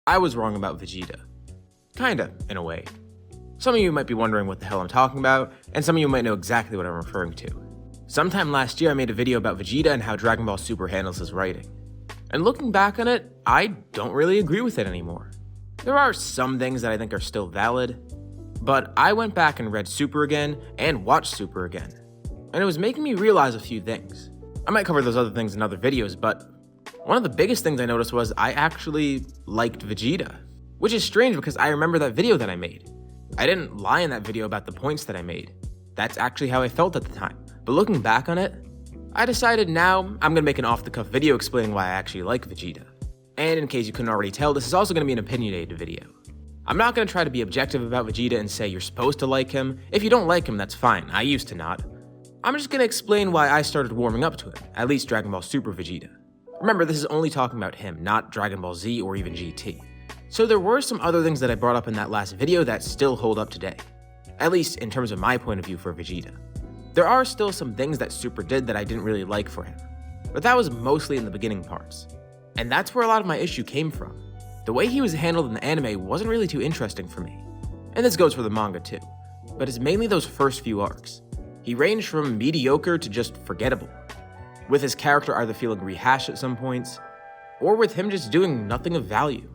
I was wrong about Vegeta. Kinda, in a way. Some of you might be wondering what the hell I'm talking about, and some of you might know exactly what I'm referring to. Sometime last year I made a video about Vegeta and how Dragon Ball Super handles his writing. And looking back on it, I don't really agree with it anymore. There are some things that I think are still valid, but I went back and read Super again and watched Super again, and it was making me realize a few things. I might cover those other things in other videos, but one of the biggest things I noticed was I actually liked Vegeta, which is strange because I remember that video that I made. I didn't lie in that video about the points that I made. That's actually how I felt at the time. But looking back on it, I decided now I'm gonna make an off-the-cuff video explaining why I actually like Vegeta. And in case you couldn't already tell, this is also gonna be an opinionated video. I'm not gonna try to be objective about Vegeta and say you're supposed to like him. If you don't like him, that's fine. I used to not. I'm just gonna explain why I started warming up to him, at least Dragon Ball Super Vegeta. Remember, this is only talking about him, not Dragon Ball Z or even GT. So there were some other things that I brought up in that last video that still hold up today, at least in terms of my point of view for Vegeta. There are still some things that Super did that I didn't really like for him, but that was mostly in the beginning parts. And that's where a lot of my issue came from. The way he was handled in the anime wasn't really too interesting for me. And this goes for the manga too, but it's mainly those first few arcs. He ranged from mediocre to just forgettable, with his character either feeling rehashed at some points, or with him just doing nothing of value.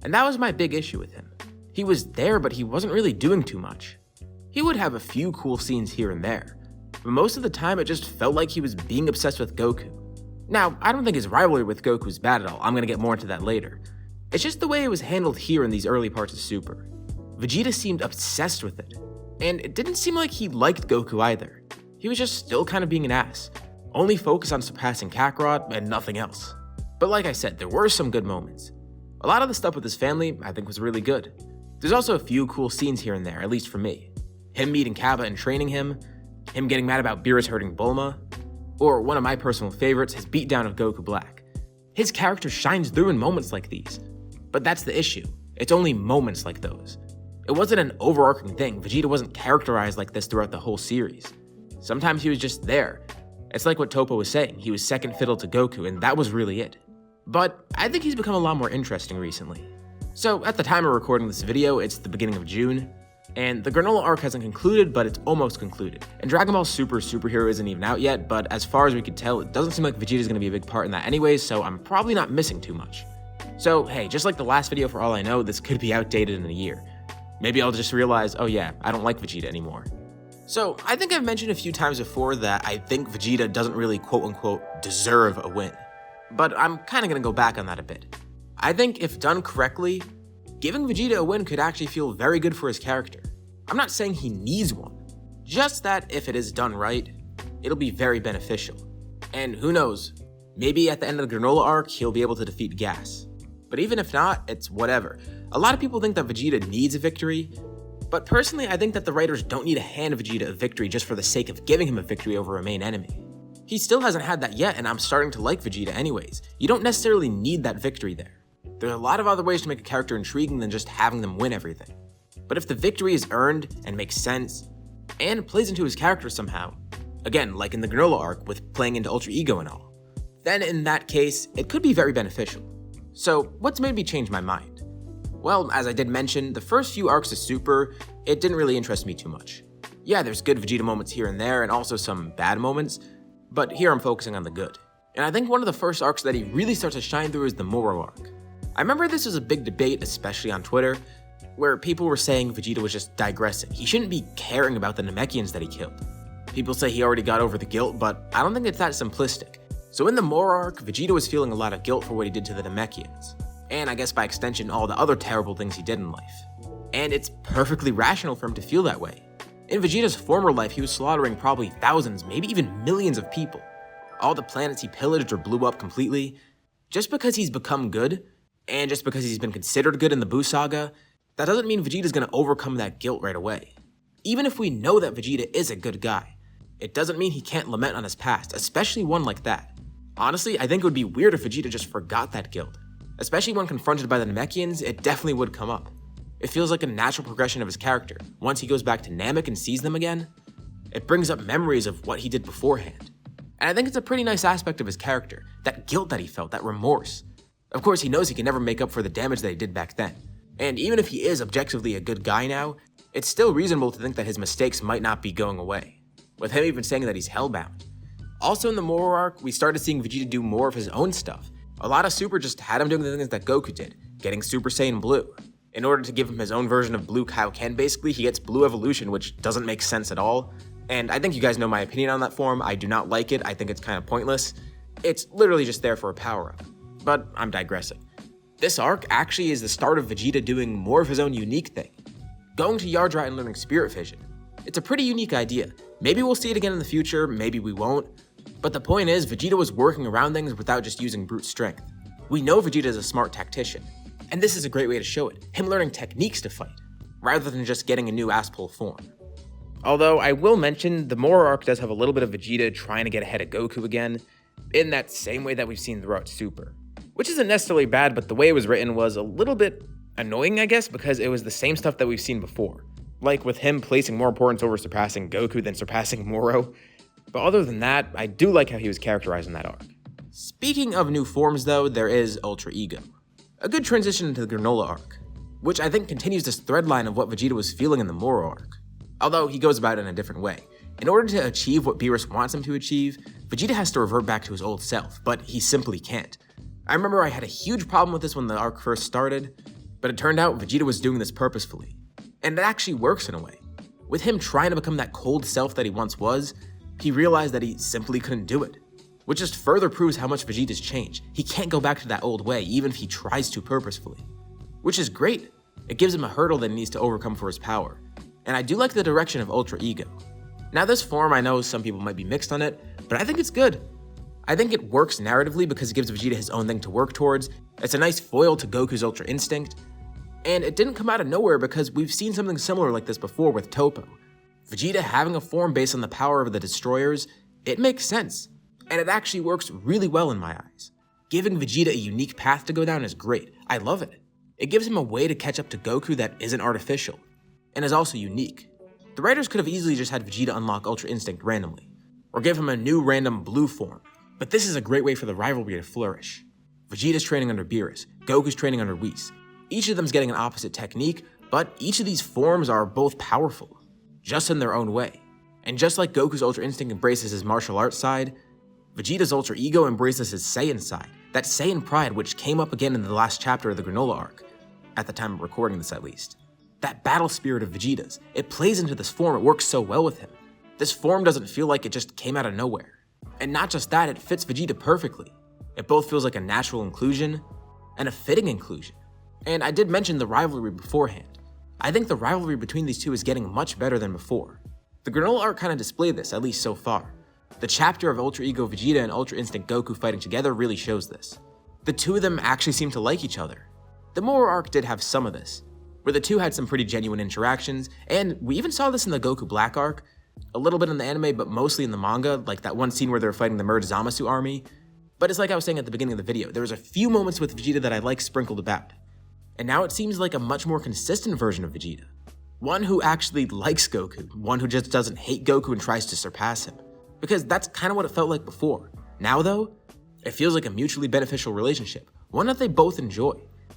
And that was my big issue with him. He was there, but he wasn't really doing too much. He would have a few cool scenes here and there, but most of the time it just felt like he was being obsessed with Goku. Now, I don't think his rivalry with Goku is bad at all, I'm gonna get more into that later. It's just the way it was handled here in these early parts of Super. Vegeta seemed obsessed with it, and it didn't seem like he liked Goku either. He was just still kind of being an ass, only focused on surpassing Kakarot and nothing else. But like I said, there were some good moments. A lot of the stuff with his family I think was really good. There's also a few cool scenes here and there, at least for me. Him meeting Kaba and training him getting mad about Beerus hurting Bulma, or one of my personal favorites, his beatdown of Goku Black. His character shines through in moments like these, but that's the issue. It's only moments like those. It wasn't an overarching thing. Vegeta wasn't characterized like this throughout the whole series. Sometimes he was just there. It's like what Toppo was saying, he was second fiddle to Goku, and that was really it. But I think he's become a lot more interesting recently. So at the time of recording this video, it's the beginning of June, and the Granolah arc hasn't concluded, but it's almost concluded. And Dragon Ball Super Superhero isn't even out yet, but as far as we could tell, it doesn't seem like Vegeta's gonna be a big part in that anyways, so I'm probably not missing too much. So hey, just like the last video for all I know, this could be outdated in a year. Maybe I'll just realize, oh yeah, I don't like Vegeta anymore. So I think I've mentioned a few times before that I think Vegeta doesn't really quote-unquote deserve a win. But I'm kinda gonna go back on that a bit. I think if done correctly, giving Vegeta a win could actually feel very good for his character. I'm not saying he needs one, just that if it is done right, it'll be very beneficial. And who knows, maybe at the end of the Granolah arc, he'll be able to defeat Gas. But even if not, it's whatever. A lot of people think that Vegeta needs a victory, but personally I think that the writers don't need to hand Vegeta a victory just for the sake of giving him a victory over a main enemy. He still hasn't had that yet, and I'm starting to like Vegeta anyways. You don't necessarily need that victory there. There are a lot of other ways to make a character intriguing than just having them win everything. But if the victory is earned and makes sense, and plays into his character somehow, again, like in the Granolah arc with playing into Ultra Ego and all, then in that case, it could be very beneficial. So what's made me change my mind? Well, as I did mention, the first few arcs of Super, it didn't really interest me too much. Yeah, there's good Vegeta moments here and there, and also some bad moments, but here I'm focusing on the good. And I think one of the first arcs that he really starts to shine through is the Moro arc. I remember this was a big debate, especially on Twitter, where people were saying Vegeta was just digressing. He shouldn't be caring about the Namekians that he killed. People say he already got over the guilt, but I don't think it's that simplistic. So in the Moro arc, Vegeta was feeling a lot of guilt for what he did to the Namekians, and I guess by extension all the other terrible things he did in life. And it's perfectly rational for him to feel that way. In Vegeta's former life, he was slaughtering probably thousands, maybe even millions of people. All the planets he pillaged or blew up completely. Just because he's become good, and just because he's been considered good in the Buu saga, that doesn't mean Vegeta's gonna overcome that guilt right away. Even if we know that Vegeta is a good guy, it doesn't mean he can't lament on his past, especially one like that. Honestly, I think it would be weird if Vegeta just forgot that guilt. Especially when confronted by the Namekians, it definitely would come up. It feels like a natural progression of his character. Once he goes back to Namek and sees them again, it brings up memories of what he did beforehand. And I think it's a pretty nice aspect of his character, that guilt that he felt, that remorse. Of course, he knows he can never make up for the damage that he did back then. And even if he is objectively a good guy now, it's still reasonable to think that his mistakes might not be going away, with him even saying that he's hellbound. Also in the Moro arc, we started seeing Vegeta do more of his own stuff. A lot of Super just had him doing the things that Goku did, getting Super Saiyan Blue. In order to give him his own version of Blue Kaioken, basically, he gets Blue Evolution, which doesn't make sense at all. And I think you guys know my opinion on that form. I do not like it. I think it's kind of pointless. It's literally just there for a power-up. But I'm digressing. This arc actually is the start of Vegeta doing more of his own unique thing. Going to Yardrat and learning Spirit Vision. It's a pretty unique idea. Maybe we'll see it again in the future, maybe we won't. But the point is, Vegeta was working around things without just using brute strength. We know Vegeta is a smart tactician, and this is a great way to show it, him learning techniques to fight, rather than just getting a new ass-pull form. Although, I will mention, the Moro arc does have a little bit of Vegeta trying to get ahead of Goku again, in that same way that we've seen throughout Super. Which isn't necessarily bad, but the way it was written was a little bit annoying, I guess, because it was the same stuff that we've seen before. Like with him placing more importance over surpassing Goku than surpassing Moro. But other than that, I do like how he was characterized in that arc. Speaking of new forms though, there is Ultra Ego. A good transition into the Granolah arc, which I think continues this thread line of what Vegeta was feeling in the Moro arc. Although he goes about it in a different way. In order to achieve what Beerus wants him to achieve, Vegeta has to revert back to his old self, but he simply can't. I remember I had a huge problem with this when the arc first started, but it turned out Vegeta was doing this purposefully. And it actually works in a way. With him trying to become that cold self that he once was, he realized that he simply couldn't do it. Which just further proves how much Vegeta's changed. He can't go back to that old way, even if he tries to purposefully. Which is great. It gives him a hurdle that he needs to overcome for his power. And I do like the direction of Ultra Ego. Now this form, I know some people might be mixed on it, but I think it's good. I think it works narratively because it gives Vegeta his own thing to work towards. It's a nice foil to Goku's Ultra Instinct. And it didn't come out of nowhere because we've seen something similar like this before with Toppo. Vegeta having a form based on the power of the Destroyers, it makes sense. And it actually works really well in my eyes. Giving Vegeta a unique path to go down is great. I love it. It gives him a way to catch up to Goku that isn't artificial, and is also unique. The writers could have easily just had Vegeta unlock Ultra Instinct randomly, or give him a new random blue form, but this is a great way for the rivalry to flourish. Vegeta's training under Beerus, Goku's training under Whis. Each of them's getting an opposite technique, but each of these forms are both powerful, just in their own way. And just like Goku's Ultra Instinct embraces his martial arts side, Vegeta's Ultra Ego embraces his Saiyan side, that Saiyan pride which came up again in the last chapter of the Granolah arc, at the time of recording this at least. That battle spirit of Vegeta's, it plays into this form, it works so well with him. This form doesn't feel like it just came out of nowhere. And not just that, it fits Vegeta perfectly. It both feels like a natural inclusion, and a fitting inclusion. And I did mention the rivalry beforehand. I think the rivalry between these two is getting much better than before. The Granolah arc kind of displayed this, at least so far. The chapter of Ultra Ego Vegeta and Ultra Instinct Goku fighting together really shows this. The two of them actually seem to like each other. The Moro arc did have some of this, where the two had some pretty genuine interactions, and we even saw this in the Goku Black arc, a little bit in the anime, but mostly in the manga, like that one scene where they were fighting the merged Zamasu army. But it's like I was saying at the beginning of the video, there was a few moments with Vegeta that I like sprinkled about. And now it seems like a much more consistent version of Vegeta. One who actually likes Goku, one who just doesn't hate Goku and tries to surpass him. Because that's kind of what it felt like before. Now though, it feels like a mutually beneficial relationship, one that they both enjoy.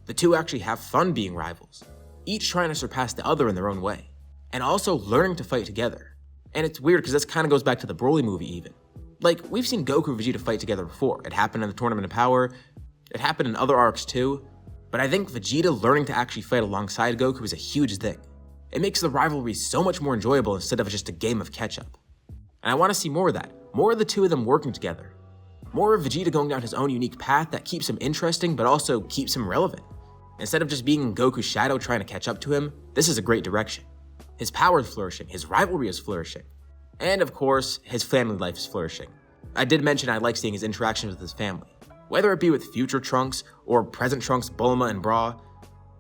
The two actually have fun being rivals, each trying to surpass the other in their own way, and also learning to fight together. And it's weird because this kind of goes back to the Broly movie even. Like, we've seen Goku and Vegeta fight together before. It happened in the Tournament of Power, it happened in other arcs too, but I think Vegeta learning to actually fight alongside Goku is a huge thing. It makes the rivalry so much more enjoyable instead of just a game of catch-up. And I want to see more of that, more of the two of them working together. More of Vegeta going down his own unique path that keeps him interesting but also keeps him relevant. Instead of just being in Goku's shadow trying to catch up to him, this is a great direction. His power is flourishing, his rivalry is flourishing, and of course, his family life is flourishing. I did mention I like seeing his interactions with his family, whether it be with future Trunks or present Trunks, Bulma, and Bra.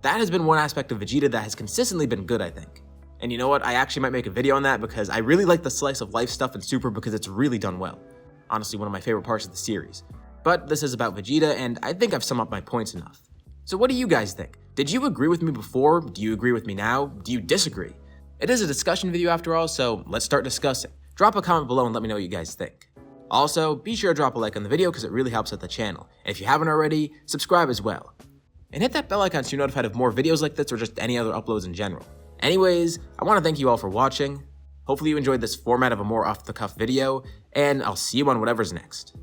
That has been one aspect of Vegeta that has consistently been good, I think. And you know what, I actually might make a video on that because I really like the slice of life stuff in Super because it's really done well. Honestly, one of my favorite parts of the series. But this is about Vegeta, and I think I've summed up my points enough. So what do you guys think? Did you agree with me before? Do you agree with me now? Do you disagree? It is a discussion video after all, so let's start discussing. Drop a comment below and let me know what you guys think. Also, be sure to drop a like on the video because it really helps out the channel. And if you haven't already, subscribe as well. And hit that bell icon so you're notified of more videos like this or just any other uploads in general. Anyways, I want to thank you all for watching. Hopefully you enjoyed this format of a more off-the-cuff video, and I'll see you on whatever's next.